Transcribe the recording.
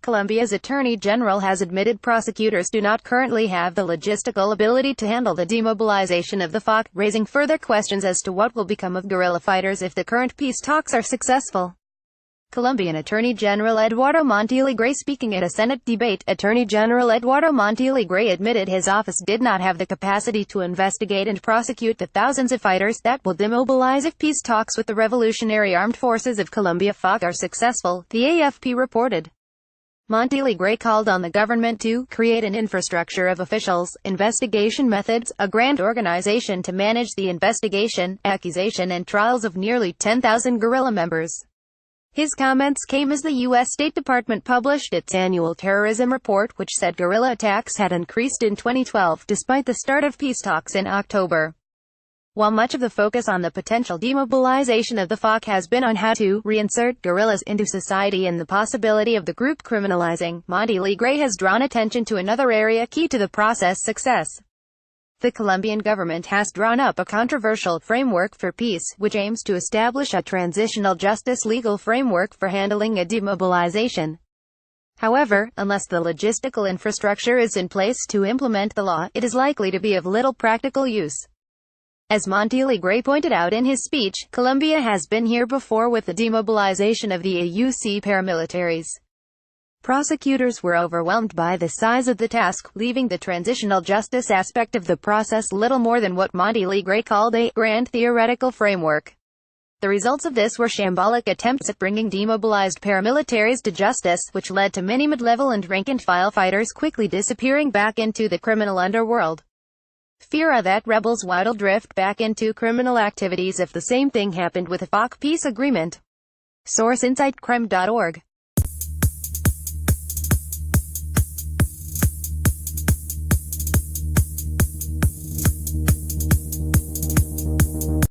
Colombia's Attorney General has admitted prosecutors do not currently have the logistical ability to handle the demobilization of the FARC, raising further questions as to what will become of guerrilla fighters if the current peace talks are successful. Colombian Attorney General Eduardo Montalegre speaking at a Senate debate. Attorney General Eduardo Montalegre admitted his office did not have the capacity to investigate and prosecute the thousands of fighters that will demobilize if peace talks with the Revolutionary Armed Forces of Colombia FARC are successful, the AFP reported. Montalegre called on the government to create an infrastructure of officials, investigation methods, a grand organization to manage the investigation, accusation and trials of nearly 10,000 guerrilla members. His comments came as the U.S. State Department published its annual terrorism report, which said guerrilla attacks had increased in 2012, despite the start of peace talks in October. While much of the focus on the potential demobilization of the FARC has been on how to reinsert guerrillas into society and the possibility of the group criminalizing, Montalegre has drawn attention to another area key to the process' success. The Colombian government has drawn up a controversial framework for peace, which aims to establish a transitional justice legal framework for handling a demobilization. However, unless the logistical infrastructure is in place to implement the law, it is likely to be of little practical use. As Montalegre pointed out in his speech, Colombia has been here before with the demobilization of the AUC paramilitaries. Prosecutors were overwhelmed by the size of the task, leaving the transitional justice aspect of the process little more than what Montalegre called a grand theoretical framework. The results of this were shambolic attempts at bringing demobilized paramilitaries to justice, which led to many mid-level and rank-and-file fighters quickly disappearing back into the criminal underworld. Fear are that rebels will drift back into criminal activities if the same thing happened with a FARC peace agreement. Source: InsightCrime.org.